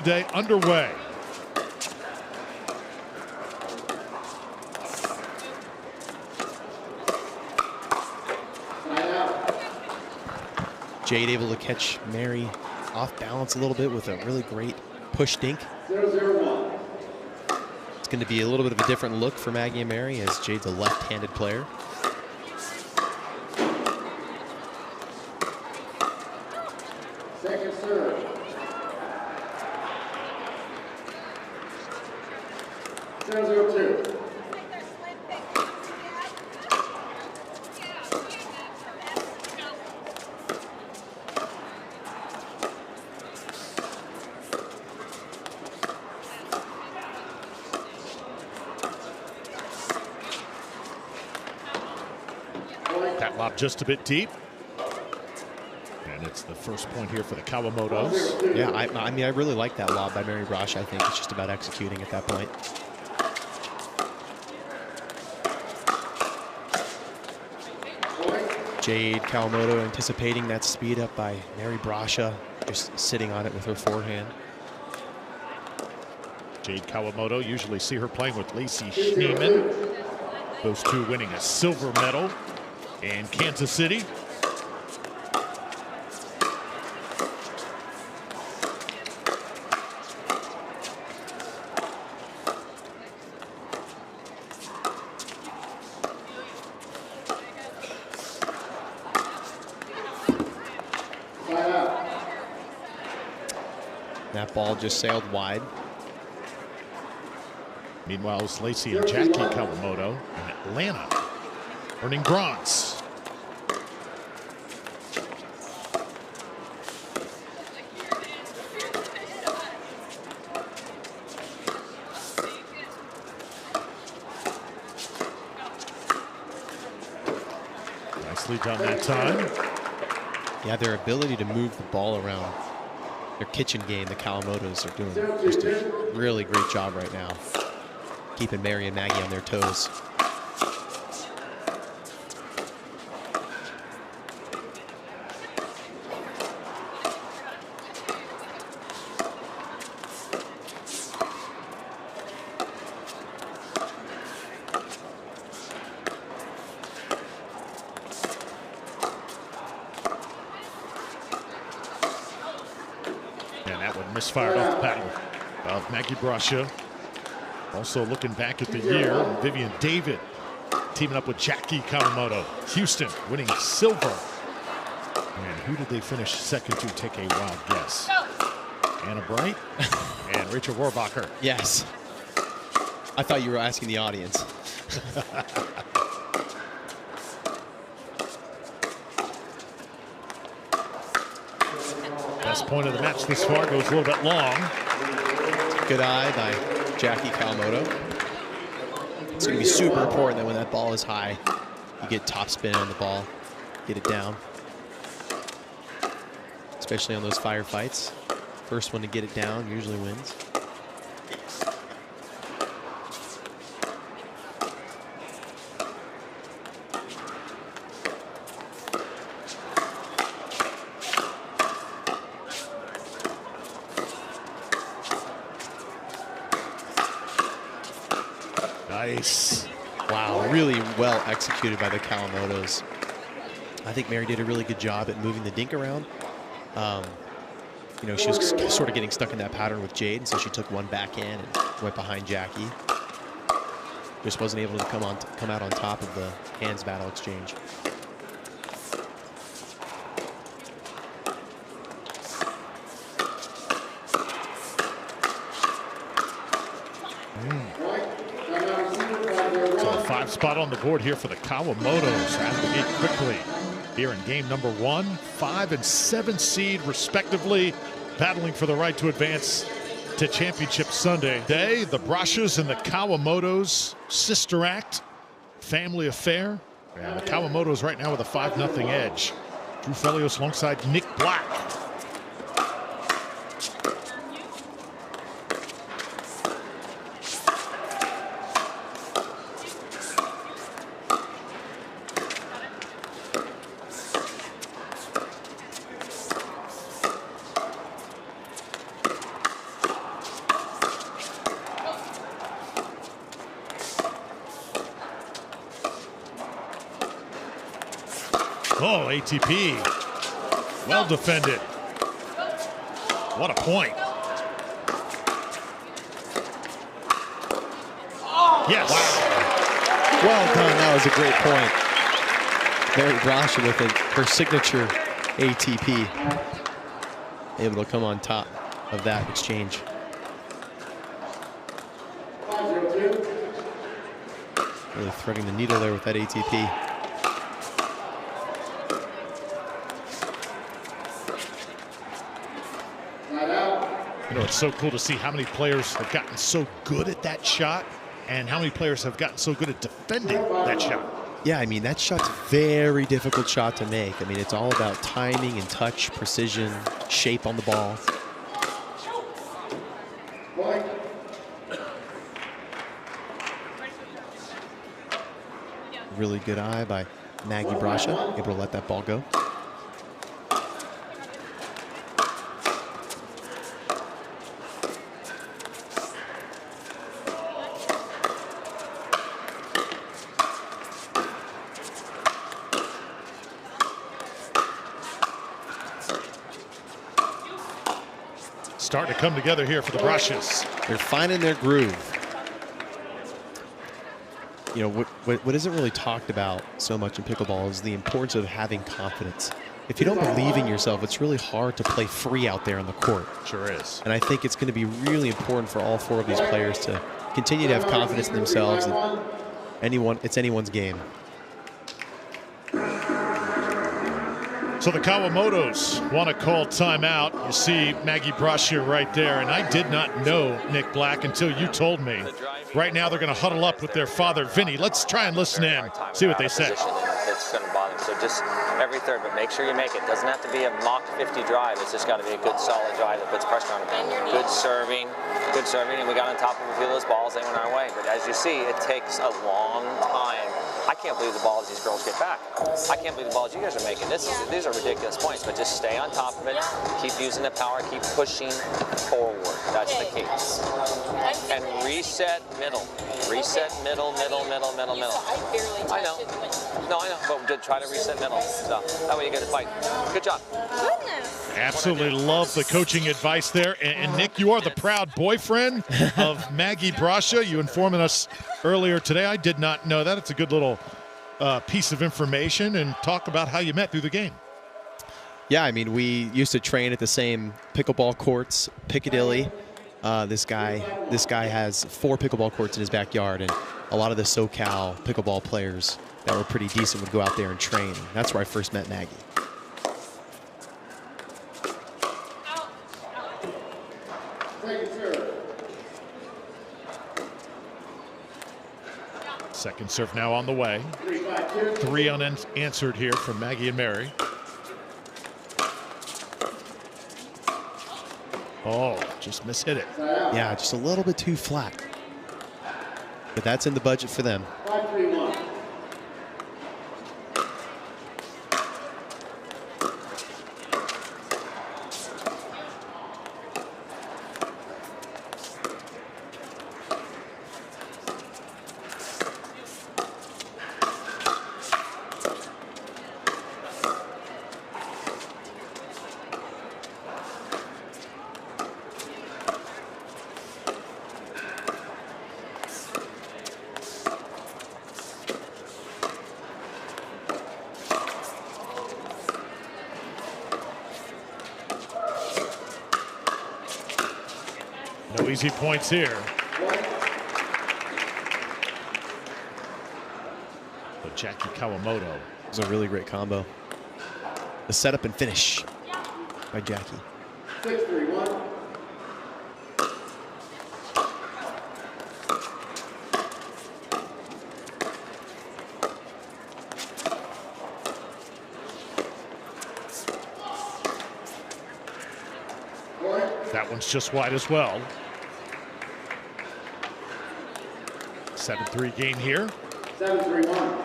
day underway. Jade able to catch Mary off balance a little bit with a really great push dink. 0-0-1. It's going to be a little bit of a different look for Maggie and Mary as Jade's a left-handed player. Second serve. 0-0-2. That lob just a bit deep. And it's the first point here for the Kawamotos. Yeah, I mean, I really like that lob by Mary Brascia. I think it's just about executing at that point. Jade Kawamoto anticipating that speed up by Mary Brascia, just sitting on it with her forehand. Jade Kawamoto, usually see her playing with Lacey Schneeman. Those two winning a silver medal in Kansas City. That ball just sailed wide. Meanwhile, it's Lacey and Jackie Kawamoto in Atlanta, earning bronze. Nicely done that time. Yeah, their ability to move the ball around, their kitchen game, the Kawamotos are doing just a really great job right now, keeping Mary and Maggie on their toes. And that one misfired off the paddle of Maggie Brascia. Also looking back at the year, Vivian David teaming up with Jackie Kawamoto. Houston winning silver. And who did they finish second to? Take a wild guess. Anna Bright and Rachel Rohrbacher. Yes. I thought you were asking the audience. Best point of the match this far, goes a little bit long. Good eye by Jackie Kawamoto. It's going to be super important that when that ball is high, you get top spin on the ball, get it down. Especially on those firefights. First one to get it down usually wins. Nice. Wow, really well executed by the Kawamotos. I think Mary did a really good job at moving the dink around. You know, she was sort of getting stuck in that pattern with Jade, and so she took one back in and went behind Jackie. Just wasn't able to come out on top of the hands battle exchange. So a 5 spot on the board here for the Kawamotos out of the gate quickly. Here in game number 1, 5 and 7 seed respectively, battling for the right to advance to Championship Sunday. Today, the Brascias and the Kawamotos, sister act, family affair. And the Kawamotos right now with a 5-0 edge. Drew Felios alongside Nick Black. ATP. Well defended. What a point. Yes. Wow. Well done. That was a great point. Mary Brascia with her signature ATP. Able to come on top of that exchange. 5-0-2. Really threading the needle there with that ATP. Side out. You know, it's so cool to see how many players have gotten so good at that shot and how many players have gotten so good at defending that shot. Yeah, I mean, that shot's a very difficult shot to make. I mean, it's all about timing and touch, precision, shape on the ball. Point. Really good eye by Maggie Brascia, able to let that ball go. Starting to come together here for the Brascias. They're finding their groove. You know, what isn't really talked about so much in pickleball is the importance of having confidence. If you don't believe in yourself, it's really hard to play free out there on the court. Sure is. And I think it's going to be really important for all four of these players to continue to have confidence in themselves. And it's anyone's game. So the Kawamotos want to call timeout. You see Maggie Brascia right there, and I did not know, Nick Black, until you told me. Right now they're going to huddle up with their father, Vinny. Let's try and listen in, see what they say. It's going to bother them. So just every third, but make sure you make it. Doesn't have to be a mock 50 drive. It's just got to be a good, solid drive that puts pressure on them. Good serving, and we got on top of a few of those balls. They went our way. But as you see, it takes a long time. I can't believe the balls these girls get back. I can't believe the balls you guys are making. These are ridiculous points, but just stay on top of it. Keep using the power. Keep pushing forward. That's the key. And reset middle. Reset middle. I know. No, I know. But try to reset middle. So that way you get a fight. Good job. Goodness. Absolutely love the coaching advice there. And Nick, you are the proud boyfriend of Maggie Brascia. You informed us earlier today. I did not know that. It's a good little piece of information, and talk about how you met through the game. Yeah, I mean, we used to train at the same pickleball courts, Piccadilly. This guy has 4 pickleball courts in his backyard, and a lot of the SoCal pickleball players that were pretty decent would go out there and train. That's where I first met Maggie. Second serve now on the way. 3 unanswered here from Maggie and Mary. Oh, just mishit it. Yeah, just a little bit too flat. But that's in the budget for them. 5-3-1. No easy points here. But Jackie Kawamoto. It was a really great combo. The setup and finish by Jackie. 6-3-1. That one's just wide as well. 7-3 game here. 7-3-1.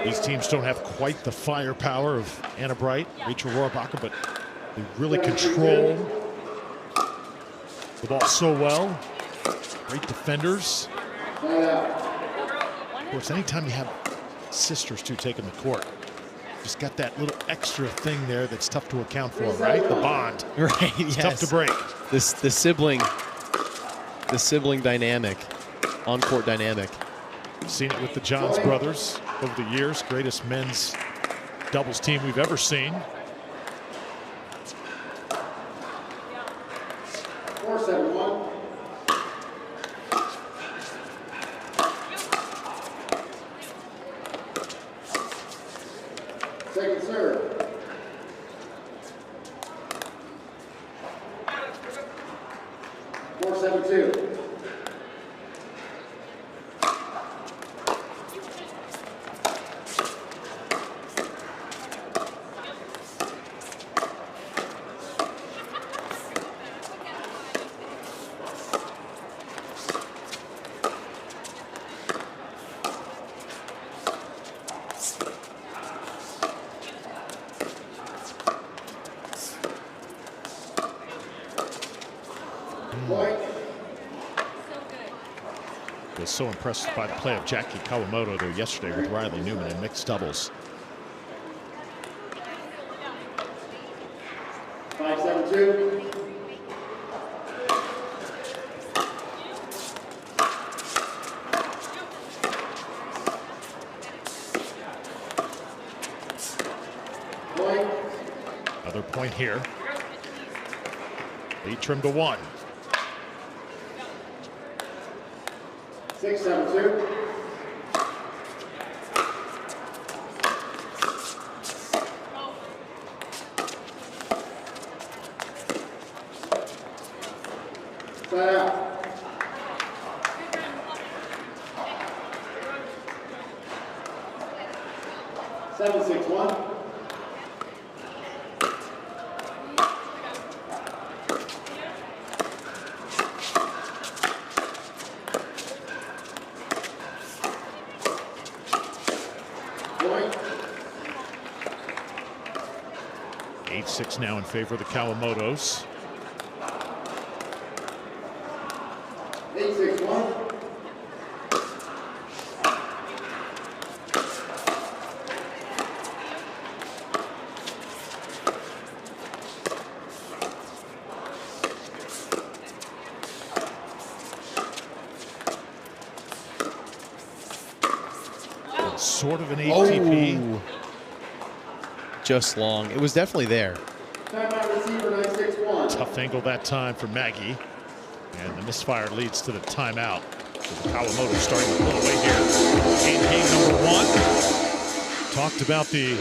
These teams don't have quite the firepower of Anna Bright, Rachel Rohrabacher, but they really control the ball so well. Great defenders. Of course, anytime you have sisters too taking the court, just got that little extra thing there that's tough to account for, right? The bond. Right, it's yes. tough to break. The sibling dynamic, on-court dynamic. Seen it with the Johns brothers over the years. Greatest men's doubles team we've ever seen. 4-7-1. Second serve. 4-7-2. Was so impressed by the play of Jackie Kawamoto there yesterday with Riley Newman in mixed doubles. 5-7-2. Point. Another point here. Lead trimmed to 1. 6-7-2. Side out. 7-6-1. Point. 8-6 now in favor of the Kawamotos. 8-6-1. Sort of an ATP. Oh, just long. It was definitely there. Timeout receiver 9-6-1. Tough angle that time for Maggie. And the misfire leads to the timeout. So the Kawamoto starting to pull away here. Game number 1. Talked about the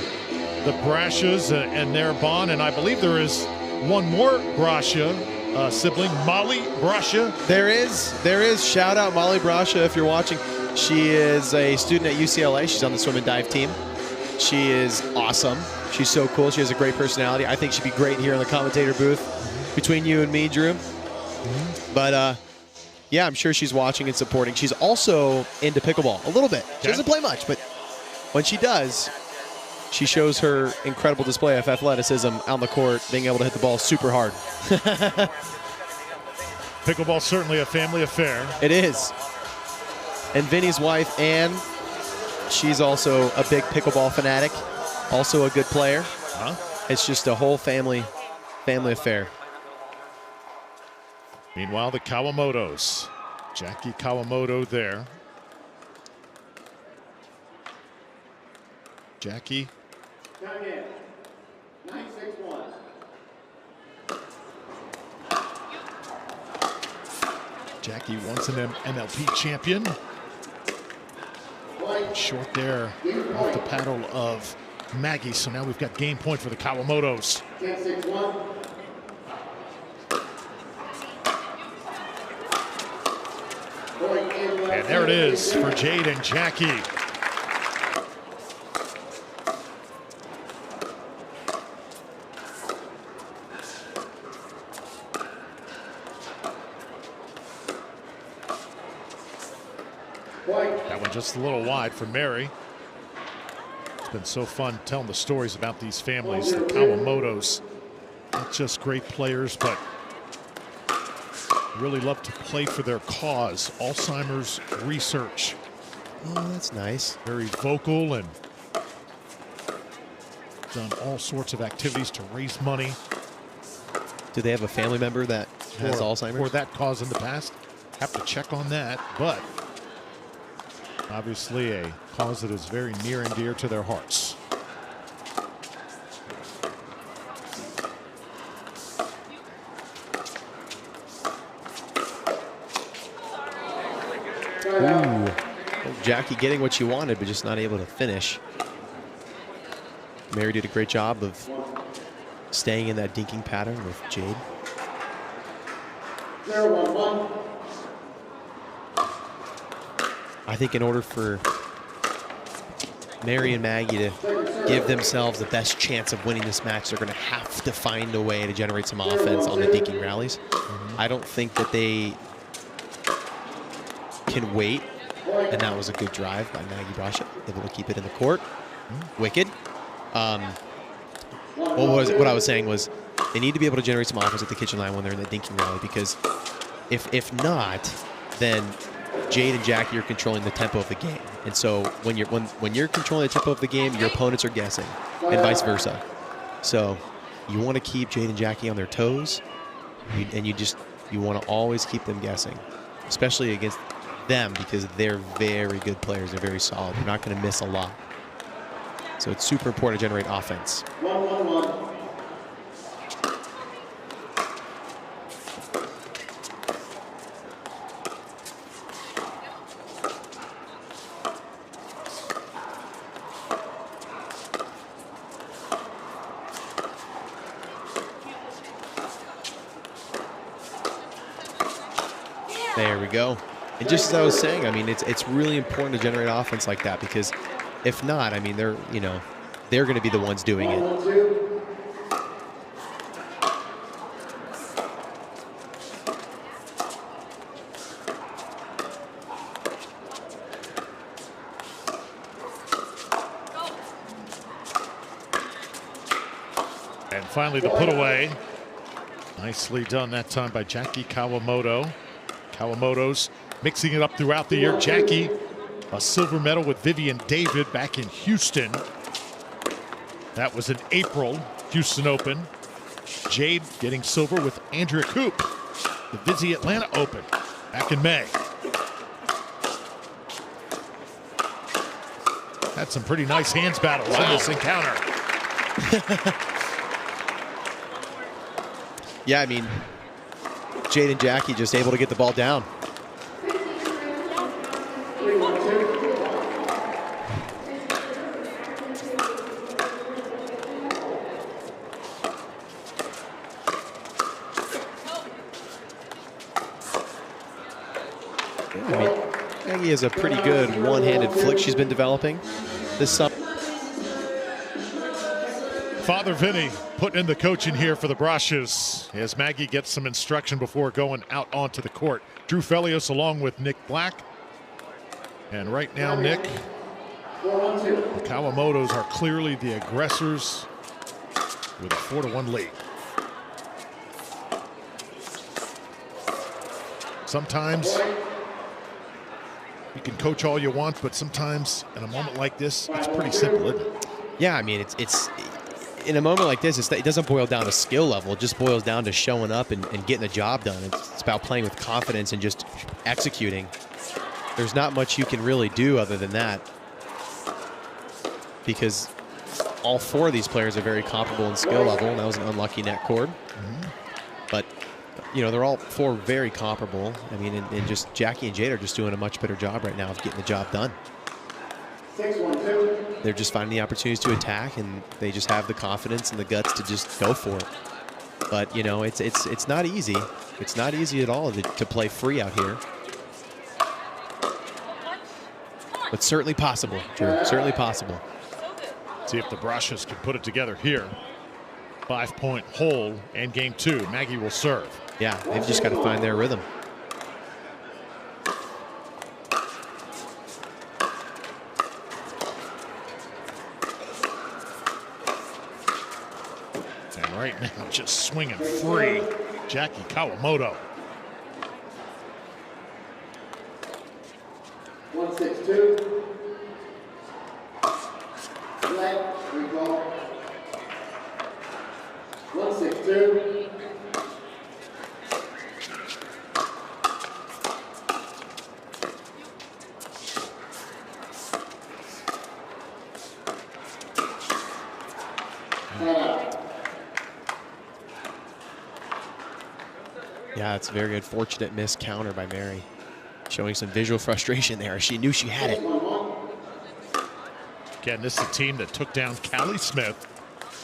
Brascias and their bond. And I believe there is one more Brascia sibling, Molly Brascia. There is. Shout out Molly Brascia if you're watching. She is a student at UCLA. She's on the swim and dive team. She is awesome. She's so cool. She has a great personality. I think she'd be great here in the commentator booth between you and me, Drew. But yeah, I'm sure she's watching and supporting. She's also into pickleball a little bit. She doesn't play much, but when she does, she shows her incredible display of athleticism on the court, being able to hit the ball super hard. Pickleball's certainly a family affair. It is. And Vinny's wife, Ann, she's also a big pickleball fanatic, also a good player. It's just a whole family affair. Meanwhile, the Kawamotos. Jackie Kawamoto there. Jackie. Time in. 9-6-1. Jackie once an MLP champion. Short there off the paddle of Maggie. So now we've got game point for the Kawamotos. 10-6-1. And there it is for Jade and Jackie. That one just a little wide for Mary. It's been so fun telling the stories about these families, the Kawamotos. Not just great players, but really love to play for their cause, Alzheimer's research. Oh, that's nice. Very vocal and done all sorts of activities to raise money. Do they have a family member that has Alzheimer's? For that cause in the past. Have to check on that, but obviously a cause that is very near and dear to their hearts. Ooh. Jackie getting what she wanted, but just not able to finish. Mary did a great job of staying in that dinking pattern with Jade. 0-1-1. I think in order for Mary and Maggie to give themselves the best chance of winning this match, they're going to have to find a way to generate some offense on the dinking rallies. I don't think that they can wait, and that was a good drive by Maggie Brascia, able to keep it in the court. Wicked. What I was saying was they need to be able to generate some offense at the kitchen line when they're in the dinking rally, because if not, then Jade and Jackie are controlling the tempo of the game. And so when you're controlling the tempo of the game, your opponents are guessing, and vice versa. So you want to keep Jade and Jackie on their toes, and you want to always keep them guessing, especially against them, because they're very good players. They're very solid. They're not going to miss a lot. So it's super important to generate offense. 1-1-1. There we go. And just as I was saying, I mean, it's really important to generate offense like that, because if not, I mean, they're going to be the ones doing it. 1-1-2. And finally the put away. Nicely done that time by Jackie Kawamoto. Kawamotos mixing it up throughout the year. Jackie, a silver medal with Vivian David back in Houston. That was in April, Houston Open. Jade getting silver with Andrea Koop, the Vizzy Atlanta Open back in May. Had some pretty nice hands battles in this encounter. Yeah, I mean, Jade and Jackie just able to get the ball down. I mean, Maggie has a pretty good one-handed flick she's been developing this summer. Father Vinny putting in the coaching here for the Brascias as Maggie gets some instruction before going out onto the court. Drew Felios along with Nick Black. And right now, Nick, the Kawamotos are clearly the aggressors with a 4-1 lead. Sometimes you can coach all you want, but sometimes in a moment like this, it's pretty simple, isn't it? Yeah, I mean, it's in a moment like this, it doesn't boil down to skill level. It just boils down to showing up and getting the job done. It's about playing with confidence and just executing. There's not much you can really do other than that, because all four of these players are very comparable in skill level, and that was an unlucky net cord. But, you know, they're all four very comparable. I mean, and just Jackie and Jade are just doing a much better job right now of getting the job done. 6-1-2. They're just finding the opportunities to attack, and they just have the confidence and the guts to just go for it. But, you know, it's not easy. It's not easy at all to play free out here. But certainly possible, Drew. Certainly possible. See if the Brascias can put it together here. 5-point hole and game two. Maggie will serve. Yeah, they've just got to find their rhythm. And right now, just swinging free, Jackie Kawamoto. Yeah, it's a very unfortunate missed counter by Mary. Showing some visual frustration there. She knew she had it. Again, this is a team that took down Callie Smith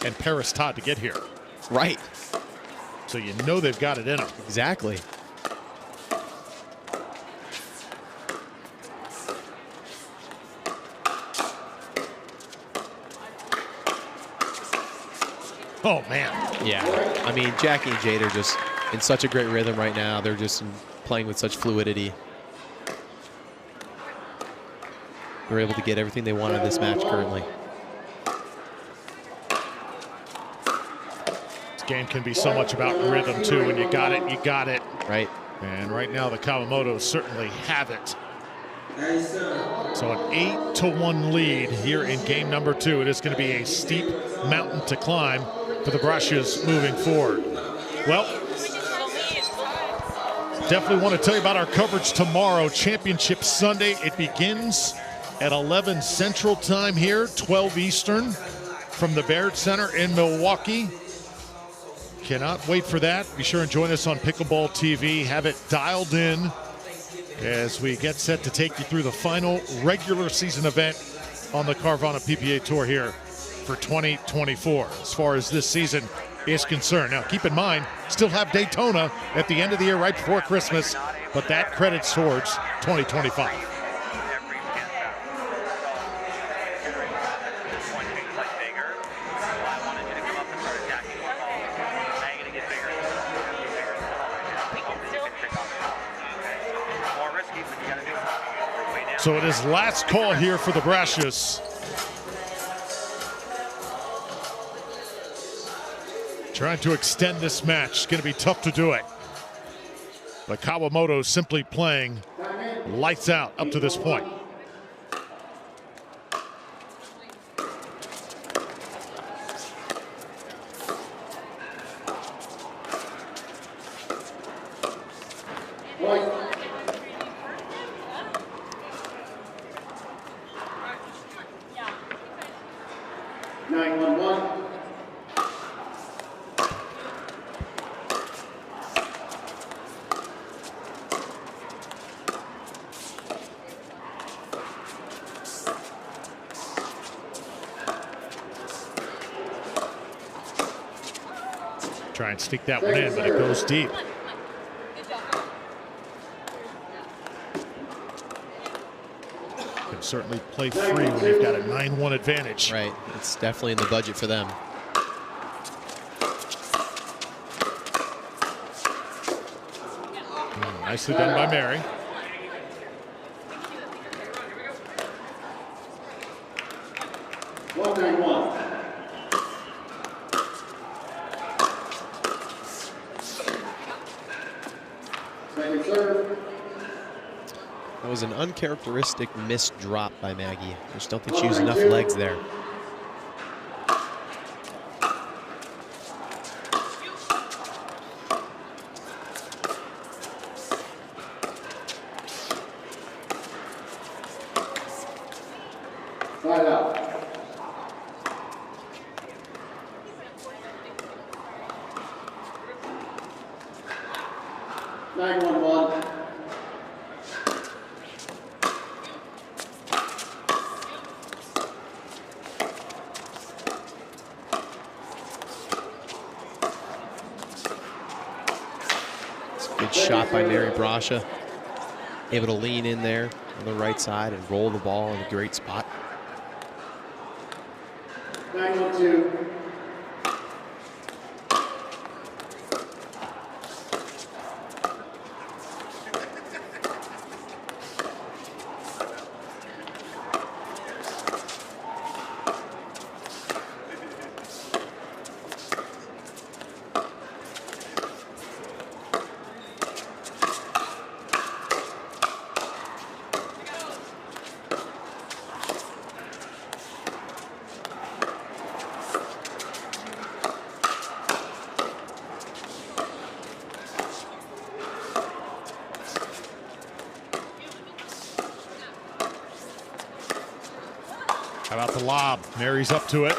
and Paris Todd to get here. Right. So you know they've got it in them. Exactly. Oh, man. Yeah. I mean, Jackie and Jade are just in such a great rhythm right now. They're just playing with such fluidity. They're able to get everything they want in this match currently. This game can be so much about rhythm, too. When you got it, you got it. Right. And right now, the Kawamotos certainly have it. So an 8-1 lead here in game number 2. It is going to be a steep mountain to climb for the Brascias moving forward. Well, definitely want to tell you about our coverage tomorrow. Championship Sunday. It begins at 11 Central Time here, 12 Eastern, from the Baird Center in Milwaukee. Cannot wait for that. Be sure and join us on Pickleball TV. Have it dialed in as we get set to take you through the final regular season event on the Carvana PPA Tour here for 2024 as far as this season is concerned. Now, keep in mind, still have Daytona at the end of the year right before Christmas, but that credits towards 2025. So it is last call here for the Brascias. Trying to extend this match. It's going to be tough to do it. But Kawamoto simply playing lights out up to this point. Try and stick that one in, but it goes deep. Can certainly play free when you've got a 9-1 advantage. Right. It's definitely in the budget for them. Nicely done by Mary. That was an uncharacteristic missed drop by Maggie. I just don't think she used enough legs there. Slide out. Good shot by Mary Brascia. Able to lean in there on the right side and roll the ball in a great spot. 9-1-2. How about the lob? Mary's up to it.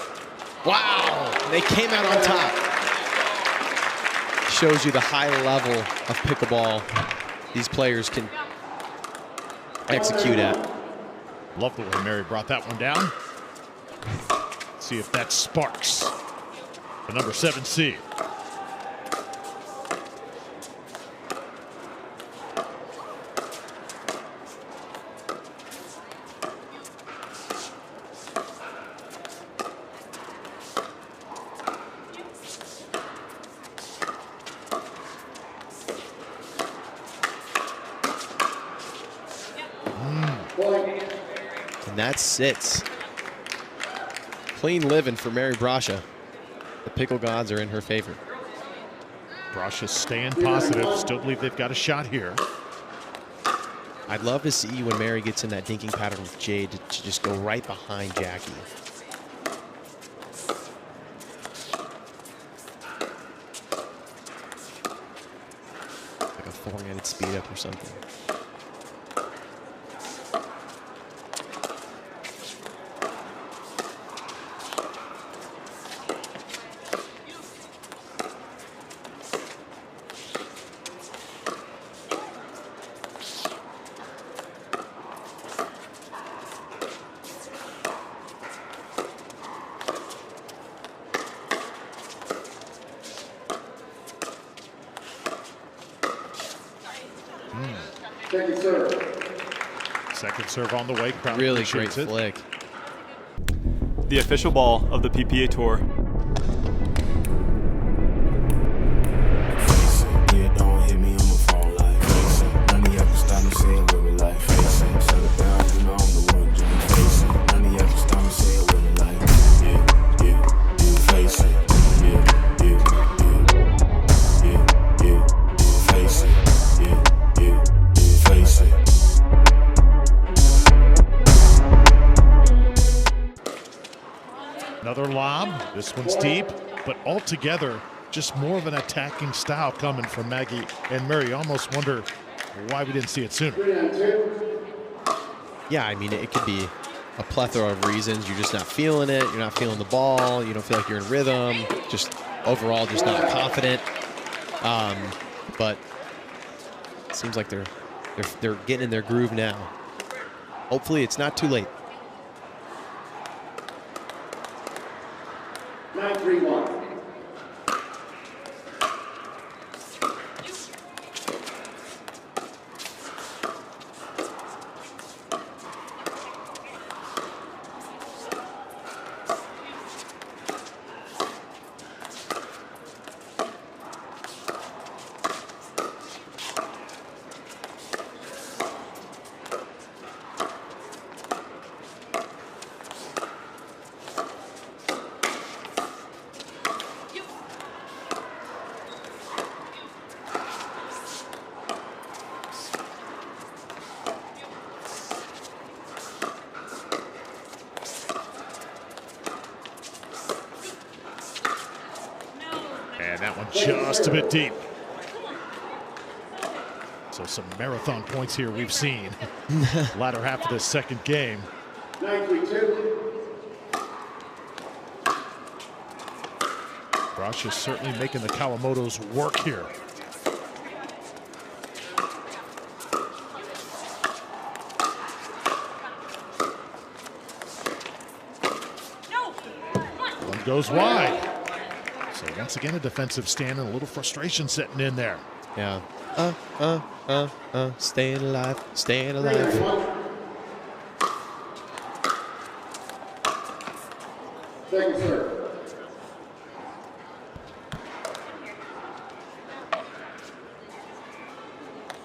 Wow, they came out on top. Shows you the high level of pickleball these players can execute at. Love the way Mary brought that one down. See if that sparks the number 7 seed. And that sits. Clean living for Mary Brascia. The pickle gods are in her favor. Brascia staying positive. Still believe they've got a shot here. I'd love to see when Mary gets in that dinking pattern with Jade to just go right behind Jackie. Like a 4-handed speed up or something. Second serve. Second serve on the way. Crowd Really great appreciates it. flick. The official ball of the PPA Tour. Yeah, don't hit me on my phone like face it. None of y'all can stop me saying with me like face it. Shut it down, you know I'm the one doing face it. None of y'all can stop me saying with me like face it. Face it. Face it. Another lob. This one's deep, but altogether just more of an attacking style coming from Maggie and Mary. You almost wonder why we didn't see it sooner. 3-on-2. Yeah, I mean, it could be a plethora of reasons. You're just not feeling it. You're not feeling the ball. You don't feel like you're in rhythm. Just overall, just not confident. But it seems like they're getting in their groove now. Hopefully, it's not too late. 9-3-1. And that one just a bit deep. So some marathon points here we've seen. Latter half of this second game. 9-3-2. Brascia certainly making the Kawamotos work here. One goes wide. So once again, a defensive stand and a little frustration setting in there. Yeah. Staying alive, staying alive. 3-on-1. Second serve.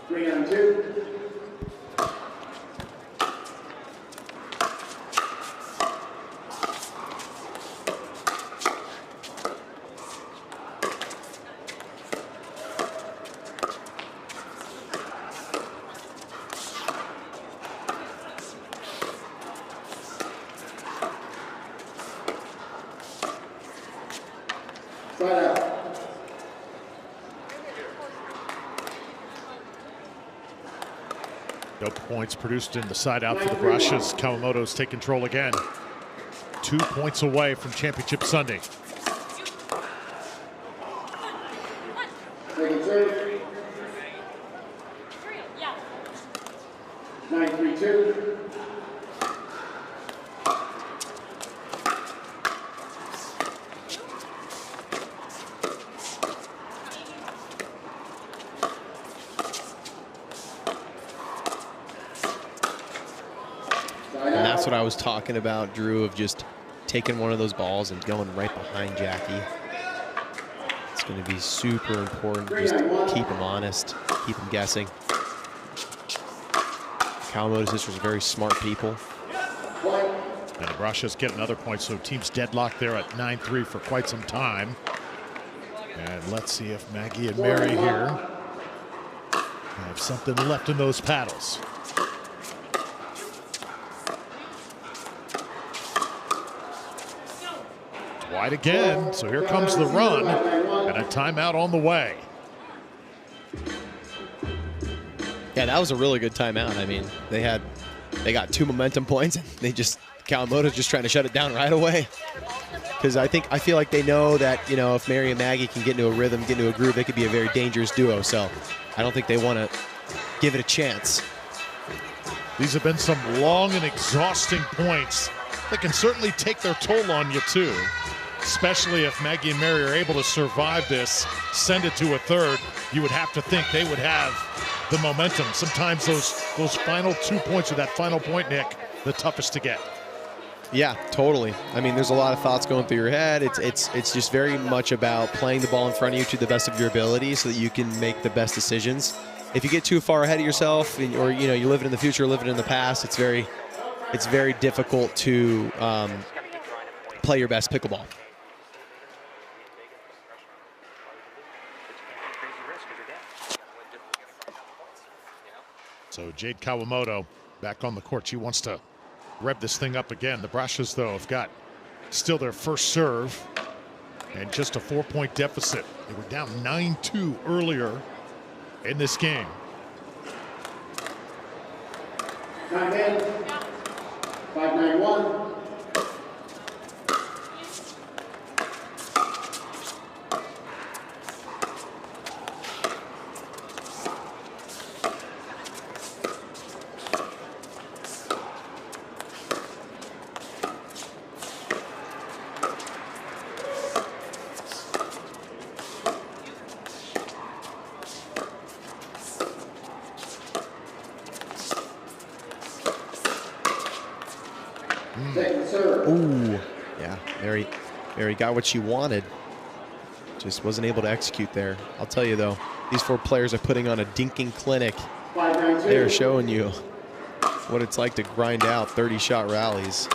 Three on two. Side out. No points produced in the side out for the Brascias. Kawamotos take control again. 2 points away from Championship Sunday. Second serve. 9-3-2. And that's what I was talking about, Drew, of just taking one of those balls and going right behind Jackie. It's going to be super important. Just keep him honest, keep him guessing. Kawamoto sisters are very smart people. And Brascia's get another point, so team's deadlocked there at 9-3 for quite some time. And let's see if Maggie and Mary here have something left in those paddles. Wide again, so here comes the run, and a timeout on the way. Yeah, that was a really good timeout. I mean, they got 2 momentum points, and Kawamoto's just trying to shut it down right away. Because I feel like they know that, you know, if Mary and Maggie can get into a rhythm, get into a groove, they could be a very dangerous duo. So I don't think they want to give it a chance. These have been some long and exhausting points that can certainly take their toll on you too, especially if Maggie and Mary are able to survive this, send it to a third. You would have to think they would have the momentum. Sometimes those final 2 points or that final point, Nick, the toughest to get. Yeah, totally. I mean, there's a lot of thoughts going through your head. It's just very much about playing the ball in front of you to the best of your ability so that you can make the best decisions. If you get too far ahead of yourself, or you know, you live it in the future, live it in the past, it's very difficult to play your best pickleball. So Jade Kawamoto back on the court. She wants to rev this thing up again. The Brascias, though, have got still their first serve and just a 4-point deficit. They were down 9-2 earlier in this game. Time in. 5-9-1. Ooh, yeah, Mary got what she wanted. Just wasn't able to execute there. I'll tell you though, these 4 players are putting on a dinking clinic. They're showing you what it's like to grind out 30-shot rallies.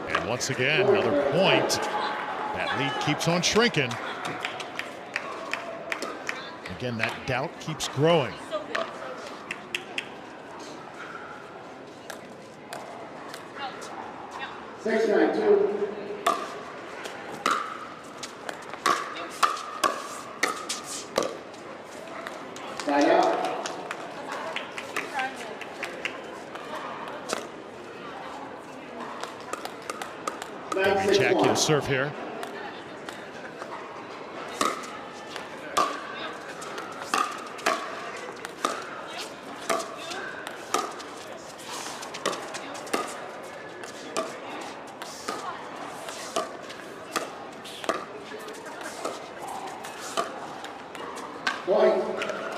And once again, another point. That lead keeps on shrinking. Again, that doubt keeps growing. Six, 9-2. Side out. Jackie to serve here.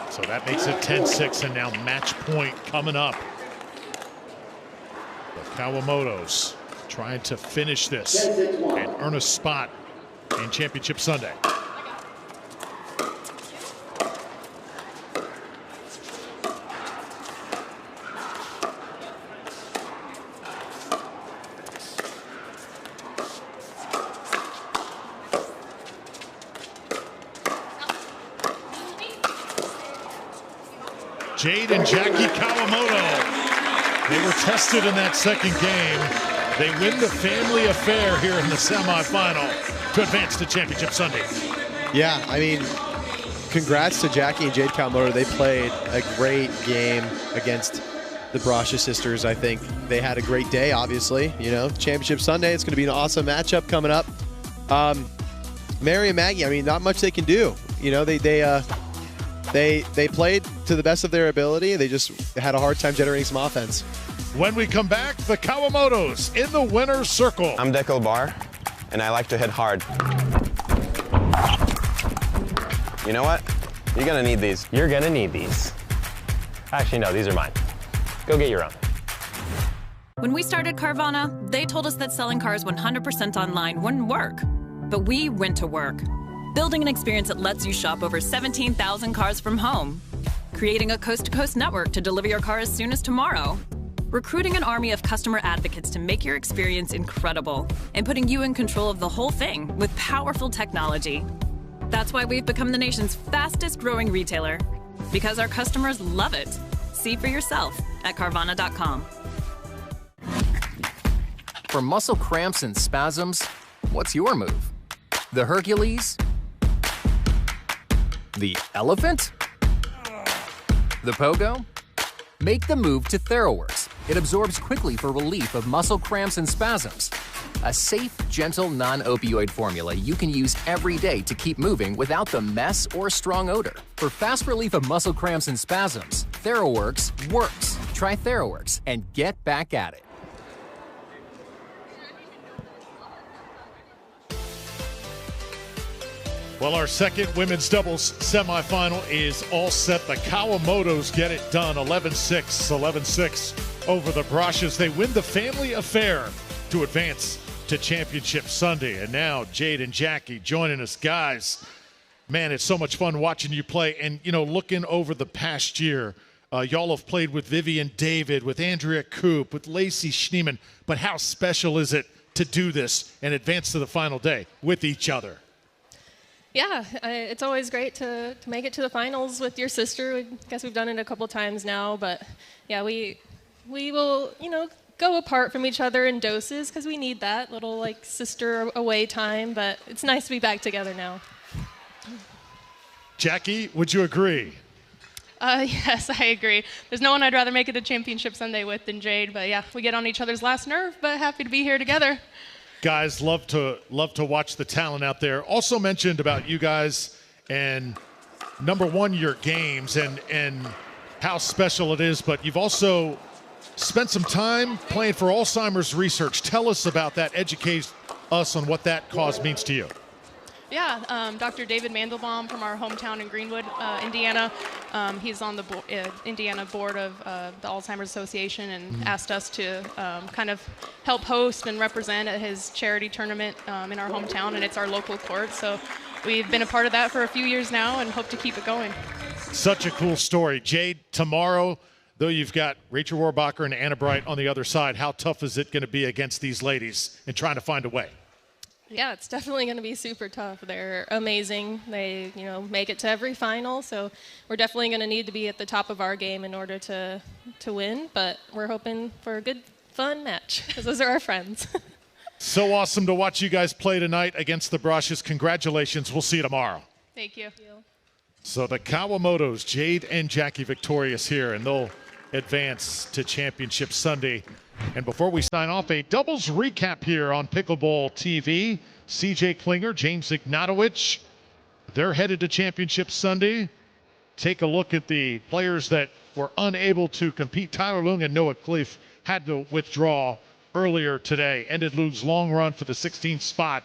So that makes it 10-6, and now match point coming up. The Kawamotos trying to finish this and earn a spot in Championship Sunday. Jade and Jackie Kawamoto, they were tested in that second game. They win the family affair here in the semifinal to advance to Championship Sunday. Yeah, I mean, congrats to Jackie and Jade Kawamoto. They played a great game against the Brascia sisters. I think they had a great day, obviously. You know, Championship Sunday, it's going to be an awesome matchup coming up. Mary and Maggie, I mean, not much they can do. You know, they played to the best of their ability. They just had a hard time generating some offense. When we come back, the Kawamotos in the winner's circle. I'm Dekel Bar, and I like to hit hard. You know what? You're gonna need these. You're gonna need these. Actually, no, these are mine. Go get your own. When we started Carvana, they told us that selling cars 100% online wouldn't work. But we went to work, building an experience that lets you shop over 17,000 cars from home, creating a coast-to-coast network to deliver your car as soon as tomorrow, recruiting an army of customer advocates to make your experience incredible, and putting you in control of the whole thing with powerful technology. That's why we've become the nation's fastest growing retailer, because our customers love it. See for yourself at Carvana.com. For muscle cramps and spasms, what's your move? The Hercules? The elephant? The pogo? Make the move to TheraWorks. It absorbs quickly for relief of muscle cramps and spasms. A safe, gentle, non-opioid formula you can use every day to keep moving without the mess or strong odor. For fast relief of muscle cramps and spasms, TheraWorks works. Try TheraWorks and get back at it. Well, our second women's doubles semifinal is all set. The Kawamotos get it done, 11-6, 11-6 over the Brascias. They win the family affair to advance to Championship Sunday. And now Jade and Jackie joining us. Guys, man, it's so much fun watching you play. And, you know, looking over the past year, y'all have played with Vivian David, with Andrea Koop, with Lacey Schneeman. But how special is it to do this and advance to the final day with each other? Yeah, it's always great to make it to the finals with your sister. I guess we've done it a couple times now, but yeah, we will, you know, go apart from each other in doses because we need that little like sister away time, but it's nice to be back together now. Jackie, would you agree? Yes, I agree. There's no one I'd rather make it to Championship Sunday with than Jade, but yeah, we get on each other's last nerve, but happy to be here together. Guys, love to watch the talent out there. Also mentioned about you guys and number one, your games and how special it is, but you've also spent some time playing for Alzheimer's research. Tell us about that. Educate us on what that cause means to you. Yeah, Dr. David Mandelbaum from our hometown in Greenwood, Indiana. He's on the Indiana board of the Alzheimer's Association and asked us to kind of help host and represent at his charity tournament in our hometown, and it's our local court. So we've been a part of that for a few years now and hope to keep it going. Such a cool story. Jade, tomorrow, though you've got Rachel Rohrbacher and Anna Bright on the other side, how tough is it going to be against these ladies and trying to find a way? Yeah, it's definitely going to be super tough. They're amazing. They, you know, make it to every final, so we're definitely going to need to be at the top of our game in order to win, but we're hoping for a good, fun match, because those are our friends. So awesome to watch you guys play tonight against the Brascias. Congratulations. We'll see you tomorrow. Thank you. So the Kawamotos, Jade and Jackie victorious here, and they'll advance to Championship Sunday. And before we sign off, a doubles recap here on Pickleball TV. CJ Klinger, James Ignatowicz, they're headed to Championship Sunday. Take a look at the players that were unable to compete. Tyler Lung and Noah Cleef had to withdraw earlier today. Ended Lung's long run for the 16th spot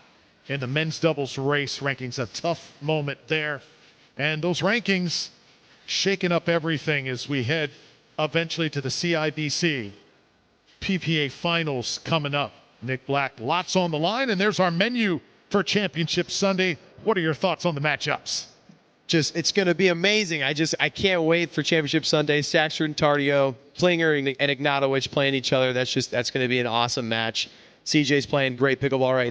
in the men's doubles race rankings. A tough moment there. And those rankings shaking up everything as we head eventually to the CIBC PPA Finals coming up. Nick Black, lots on the line, and there's our menu for Championship Sunday. What are your thoughts on the matchups? It's going to be amazing. I can't wait for Championship Sunday. Saxford and Tardio, Klinger and Ignatowicz playing each other. That's going to be an awesome match. CJ's playing great pickleball right now.